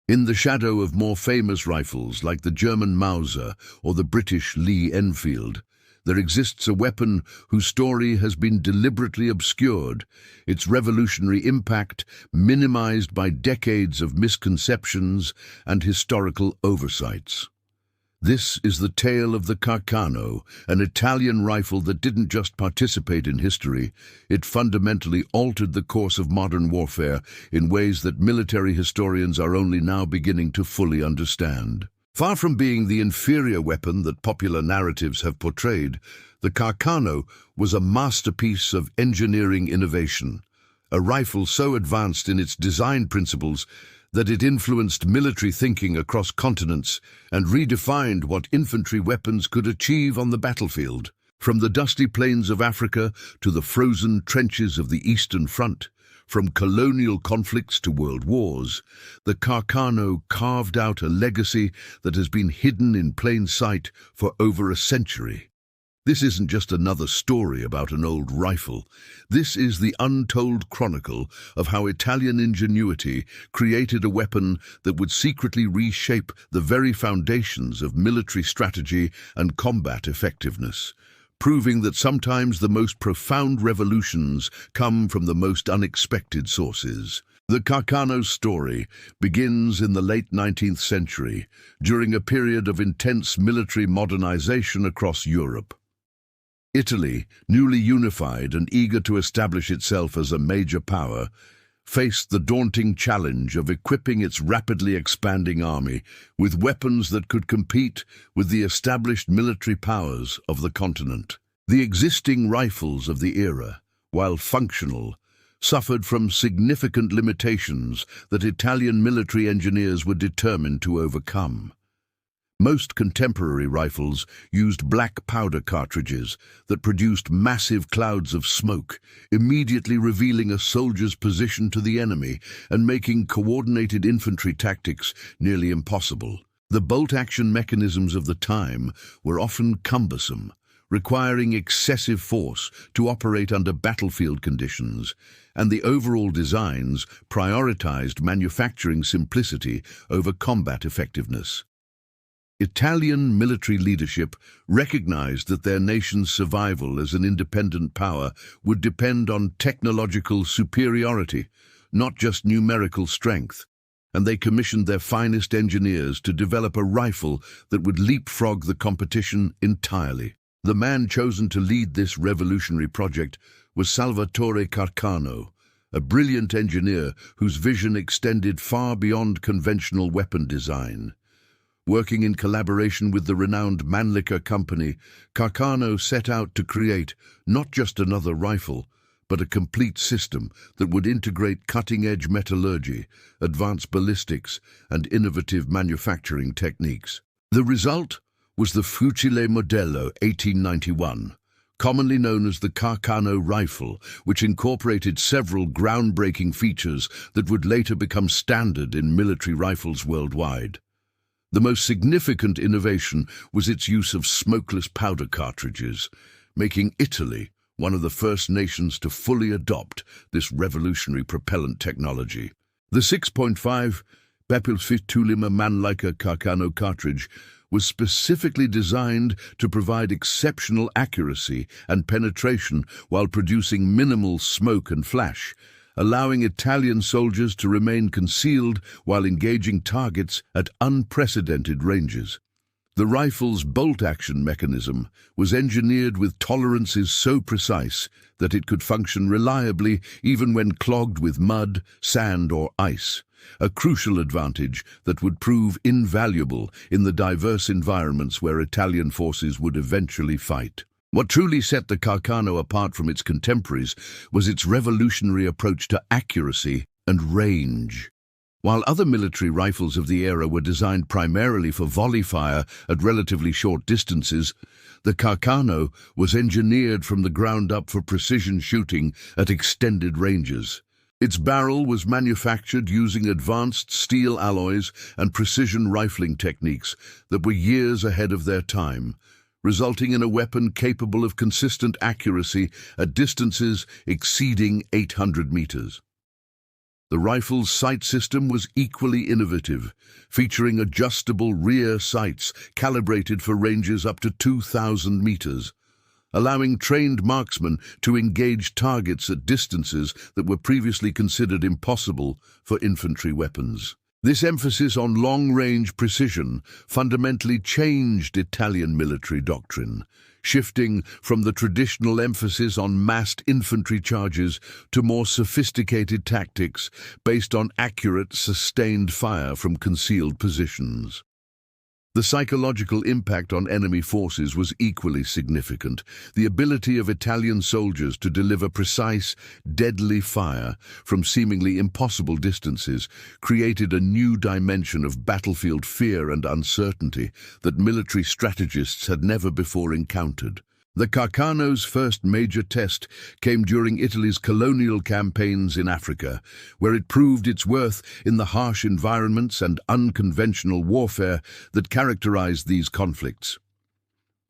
In the shadow of more famous rifles like the German Mauser or the British Lee Enfield, there exists a weapon whose story has been deliberately obscured, its revolutionary impact minimized by decades of misconceptions and historical oversights. This is the tale of the Carcano, an Italian rifle that didn't just participate in history, it fundamentally altered the course of modern warfare in ways that military historians are only now beginning to fully understand. Far from being the inferior weapon that popular narratives have portrayed, the Carcano was a masterpiece of engineering innovation, a rifle so advanced in its design principles that it influenced military thinking across continents and redefined what infantry weapons could achieve on the battlefield. From the dusty plains of Africa to the frozen trenches of the Eastern Front, from colonial conflicts to world wars, the Carcano carved out a legacy that has been hidden in plain sight for over a century. This isn't just another story about an old rifle. This is the untold chronicle of how Italian ingenuity created a weapon that would secretly reshape the very foundations of military strategy and combat effectiveness, proving that sometimes the most profound revolutions come from the most unexpected sources. The Carcano's story begins in the late 19th century, during a period of intense military modernization across Europe. Italy, newly unified and eager to establish itself as a major power, faced the daunting challenge of equipping its rapidly expanding army with weapons that could compete with the established military powers of the continent. The existing rifles of the era, while functional, suffered from significant limitations that Italian military engineers were determined to overcome. Most contemporary rifles used black powder cartridges that produced massive clouds of smoke, immediately revealing a soldier's position to the enemy and making coordinated infantry tactics nearly impossible. The bolt-action mechanisms of the time were often cumbersome, requiring excessive force to operate under battlefield conditions, and the overall designs prioritized manufacturing simplicity over combat effectiveness. Italian military leadership recognized that their nation's survival as an independent power would depend on technological superiority, not just numerical strength, and they commissioned their finest engineers to develop a rifle that would leapfrog the competition entirely. The man chosen to lead this revolutionary project was Salvatore Carcano, a brilliant engineer whose vision extended far beyond conventional weapon design. Working in collaboration with the renowned Mannlicher Company, Carcano set out to create not just another rifle, but a complete system that would integrate cutting-edge metallurgy, advanced ballistics, and innovative manufacturing techniques. The result was the Fucile Modello 1891, commonly known as the Carcano rifle, which incorporated several groundbreaking features that would later become standard in military rifles worldwide. The most significant innovation was its use of smokeless powder cartridges, making Italy one of the first nations to fully adopt this revolutionary propellant technology. The 6.5 Bepilsfitulima Mannlicher-Carcano cartridge was specifically designed to provide exceptional accuracy and penetration while producing minimal smoke and flash, allowing Italian soldiers to remain concealed while engaging targets at unprecedented ranges. The rifle's bolt-action mechanism was engineered with tolerances so precise that it could function reliably even when clogged with mud, sand, or ice, a crucial advantage that would prove invaluable in the diverse environments where Italian forces would eventually fight. What truly set the Carcano apart from its contemporaries was its revolutionary approach to accuracy and range. While other military rifles of the era were designed primarily for volley fire at relatively short distances, the Carcano was engineered from the ground up for precision shooting at extended ranges. Its barrel was manufactured using advanced steel alloys and precision rifling techniques that were years ahead of their time, resulting in a weapon capable of consistent accuracy at distances exceeding 800 meters. The rifle's sight system was equally innovative, featuring adjustable rear sights calibrated for ranges up to 2,000 meters, allowing trained marksmen to engage targets at distances that were previously considered impossible for infantry weapons. This emphasis on long-range precision fundamentally changed Italian military doctrine, shifting from the traditional emphasis on massed infantry charges to more sophisticated tactics based on accurate, sustained fire from concealed positions. The psychological impact on enemy forces was equally significant. The ability of Italian soldiers to deliver precise, deadly fire from seemingly impossible distances created a new dimension of battlefield fear and uncertainty that military strategists had never before encountered. The Carcano's first major test came during Italy's colonial campaigns in Africa, where it proved its worth in the harsh environments and unconventional warfare that characterized these conflicts.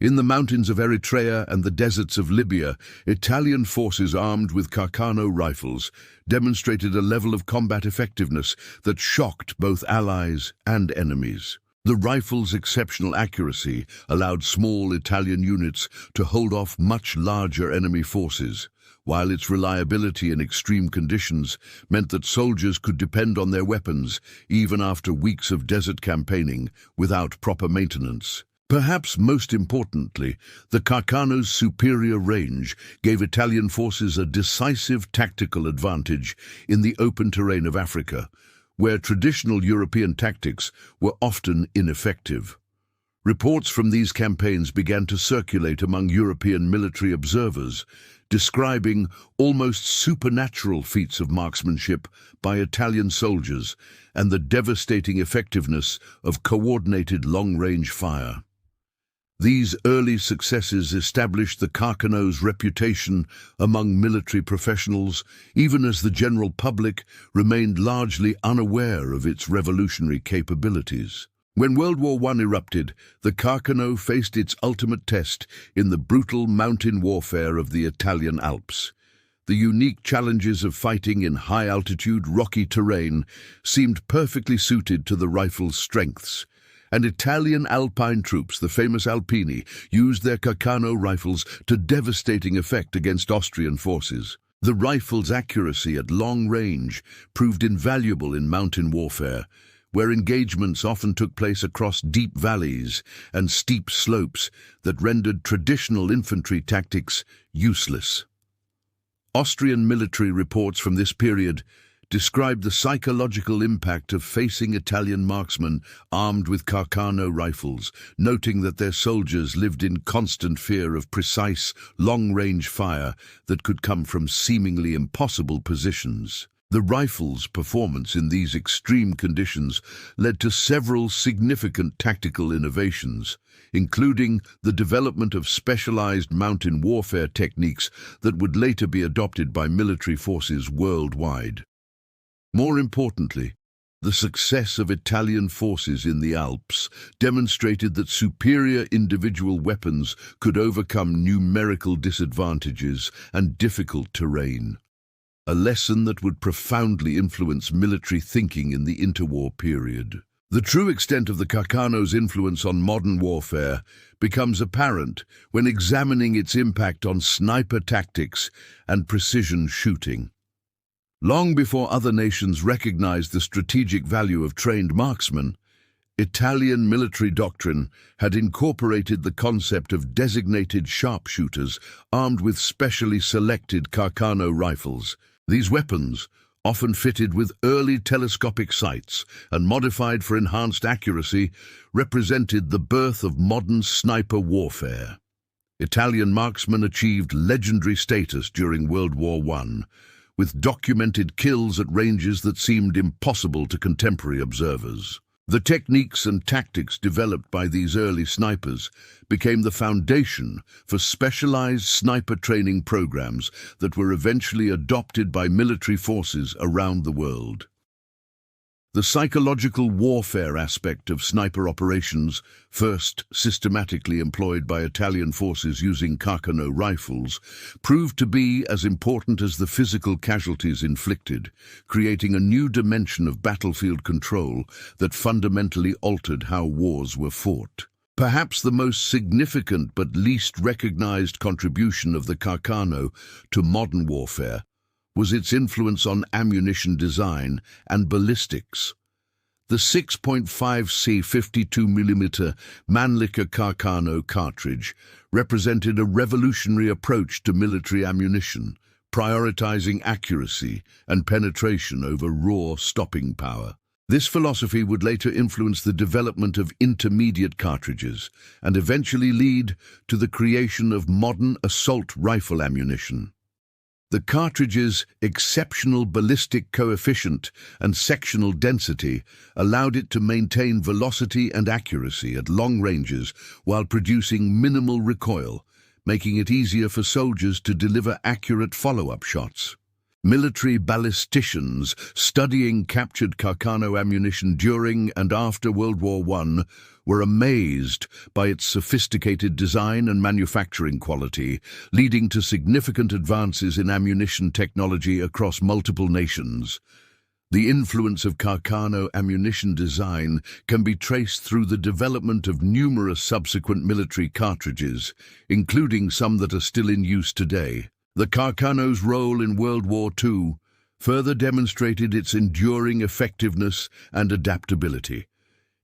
In the mountains of Eritrea and the deserts of Libya, Italian forces armed with Carcano rifles demonstrated a level of combat effectiveness that shocked both allies and enemies. The rifle's exceptional accuracy allowed small Italian units to hold off much larger enemy forces, while its reliability in extreme conditions meant that soldiers could depend on their weapons even after weeks of desert campaigning without proper maintenance. Perhaps most importantly, the Carcano's superior range gave Italian forces a decisive tactical advantage in the open terrain of Africa, where traditional European tactics were often ineffective. Reports from these campaigns began to circulate among European military observers, describing almost supernatural feats of marksmanship by Italian soldiers and the devastating effectiveness of coordinated long-range fire. These early successes established the Carcano's reputation among military professionals, even as the general public remained largely unaware of its revolutionary capabilities. When World War I erupted, the Carcano faced its ultimate test in the brutal mountain warfare of the Italian Alps. The unique challenges of fighting in high-altitude, rocky terrain seemed perfectly suited to the rifle's strengths, and Italian Alpine troops, the famous Alpini, used their Carcano rifles to devastating effect against Austrian forces. The rifle's accuracy at long range proved invaluable in mountain warfare, where engagements often took place across deep valleys and steep slopes that rendered traditional infantry tactics useless. Austrian military reports from this period described the psychological impact of facing Italian marksmen armed with Carcano rifles, noting that their soldiers lived in constant fear of precise, long-range fire that could come from seemingly impossible positions. The rifle's performance in these extreme conditions led to several significant tactical innovations, including the development of specialized mountain warfare techniques that would later be adopted by military forces worldwide. More importantly, the success of Italian forces in the Alps demonstrated that superior individual weapons could overcome numerical disadvantages and difficult terrain, a lesson that would profoundly influence military thinking in the interwar period. The true extent of the Carcano's influence on modern warfare becomes apparent when examining its impact on sniper tactics and precision shooting. Long before other nations recognized the strategic value of trained marksmen, Italian military doctrine had incorporated the concept of designated sharpshooters armed with specially selected Carcano rifles. These weapons, often fitted with early telescopic sights and modified for enhanced accuracy, represented the birth of modern sniper warfare. Italian marksmen achieved legendary status during World War I, with documented kills at ranges that seemed impossible to contemporary observers. The techniques and tactics developed by these early snipers became the foundation for specialized sniper training programs that were eventually adopted by military forces around the world. The psychological warfare aspect of sniper operations, first systematically employed by Italian forces using Carcano rifles, proved to be as important as the physical casualties inflicted, creating a new dimension of battlefield control that fundamentally altered how wars were fought. Perhaps the most significant but least recognized contribution of the Carcano to modern warfare was its influence on ammunition design and ballistics. The 6.5C 52mm Mannlicher-Carcano cartridge represented a revolutionary approach to military ammunition, prioritizing accuracy and penetration over raw stopping power. This philosophy would later influence the development of intermediate cartridges and eventually lead to the creation of modern assault rifle ammunition. The cartridge's exceptional ballistic coefficient and sectional density allowed it to maintain velocity and accuracy at long ranges while producing minimal recoil, making it easier for soldiers to deliver accurate follow-up shots. Military ballisticians studying captured Carcano ammunition during and after World War I were amazed by its sophisticated design and manufacturing quality, leading to significant advances in ammunition technology across multiple nations. The influence of Carcano ammunition design can be traced through the development of numerous subsequent military cartridges, including some that are still in use today. The Carcano's role in World War II further demonstrated its enduring effectiveness and adaptability.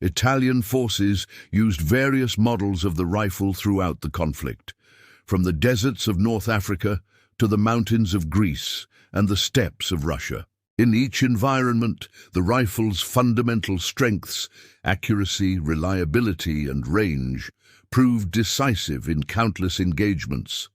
Italian forces used various models of the rifle throughout the conflict, from the deserts of North Africa to the mountains of Greece and the steppes of Russia. In each environment, the rifle's fundamental strengths, accuracy, reliability, and range proved decisive in countless engagements.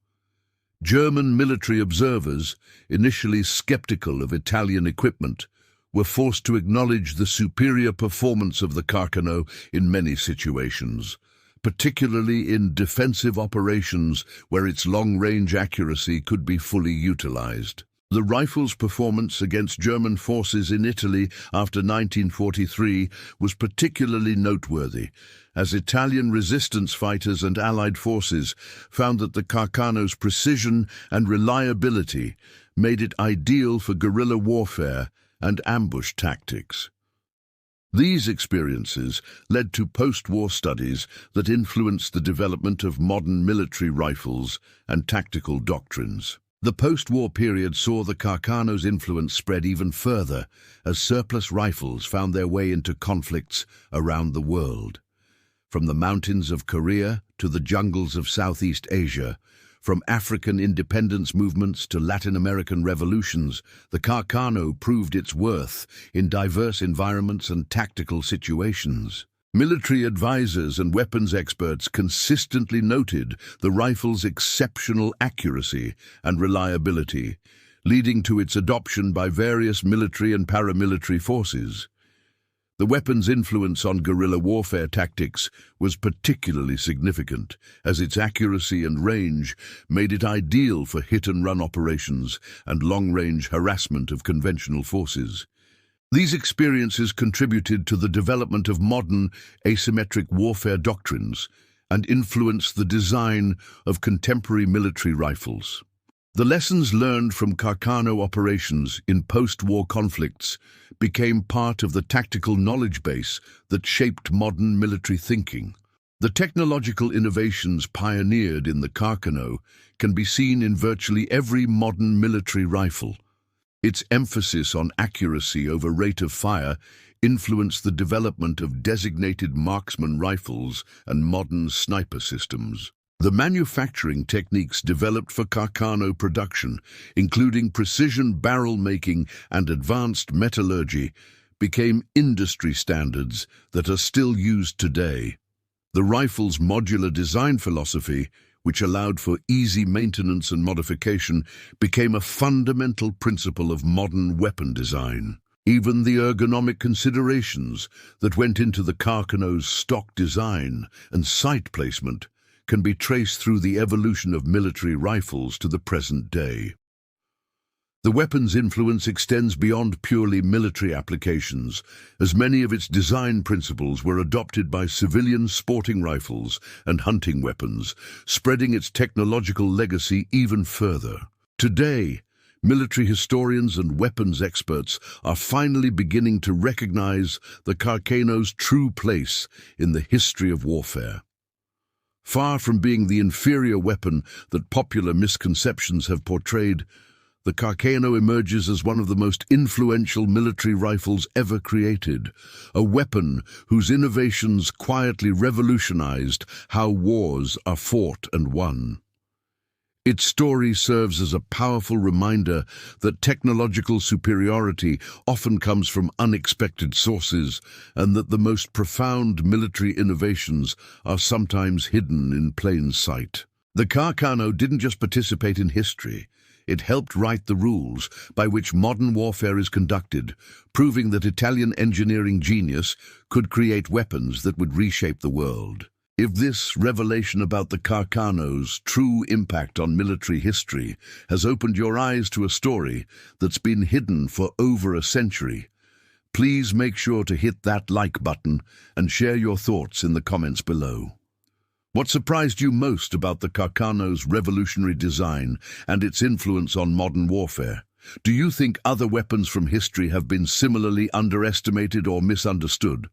German military observers, initially skeptical of Italian equipment, were forced to acknowledge the superior performance of the Carcano in many situations, particularly in defensive operations where its long-range accuracy could be fully utilized. The rifle's performance against German forces in Italy after 1943 was particularly noteworthy, as Italian resistance fighters and Allied forces found that the Carcano's precision and reliability made it ideal for guerrilla warfare and ambush tactics. These experiences led to post-war studies that influenced the development of modern military rifles and tactical doctrines. The post-war period saw the Carcano's influence spread even further as surplus rifles found their way into conflicts around the world. From the mountains of Korea to the jungles of Southeast Asia, from African independence movements to Latin American revolutions, the Carcano proved its worth in diverse environments and tactical situations. Military advisors and weapons experts consistently noted the rifle's exceptional accuracy and reliability, leading to its adoption by various military and paramilitary forces. The weapon's influence on guerrilla warfare tactics was particularly significant, as its accuracy and range made it ideal for hit-and-run operations and long-range harassment of conventional forces. These experiences contributed to the development of modern asymmetric warfare doctrines and influenced the design of contemporary military rifles. The lessons learned from Carcano operations in post-war conflicts became part of the tactical knowledge base that shaped modern military thinking. The technological innovations pioneered in the Carcano can be seen in virtually every modern military rifle. Its emphasis on accuracy over rate of fire influenced the development of designated marksman rifles and modern sniper systems. The manufacturing techniques developed for Carcano production, including precision barrel making and advanced metallurgy, became industry standards that are still used today. The rifle's modular design philosophy, which allowed for easy maintenance and modification, became a fundamental principle of modern weapon design. Even the ergonomic considerations that went into the Carcano's stock design and sight placement can be traced through the evolution of military rifles to the present day. The weapon's influence extends beyond purely military applications, as many of its design principles were adopted by civilian sporting rifles and hunting weapons, spreading its technological legacy even further. Today, military historians and weapons experts are finally beginning to recognize the Carcano's true place in the history of warfare. Far from being the inferior weapon that popular misconceptions have portrayed, the Carcano emerges as one of the most influential military rifles ever created, a weapon whose innovations quietly revolutionized how wars are fought and won. Its story serves as a powerful reminder that technological superiority often comes from unexpected sources, and that the most profound military innovations are sometimes hidden in plain sight. The Carcano didn't just participate in history. It helped write the rules by which modern warfare is conducted, proving that Italian engineering genius could create weapons that would reshape the world. If this revelation about the Carcano's true impact on military history has opened your eyes to a story that's been hidden for over a century, please make sure to hit that like button and share your thoughts in the comments below. What surprised you most about the Carcano's revolutionary design and its influence on modern warfare? Do you think other weapons from history have been similarly underestimated or misunderstood?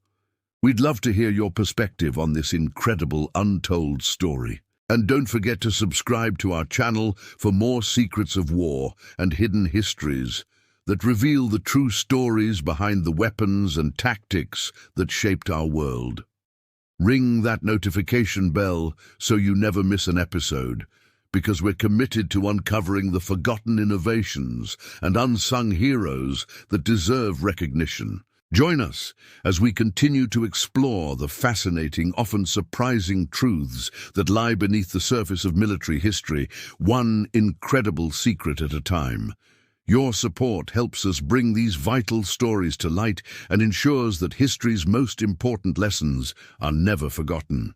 We'd love to hear your perspective on this incredible untold story. And don't forget to subscribe to our channel for more secrets of war and hidden histories that reveal the true stories behind the weapons and tactics that shaped our world. Ring that notification bell so you never miss an episode, because we're committed to uncovering the forgotten innovations and unsung heroes that deserve recognition. Join us as we continue to explore the fascinating, often surprising truths that lie beneath the surface of military history, one incredible secret at a time. Your support helps us bring these vital stories to light and ensures that history's most important lessons are never forgotten.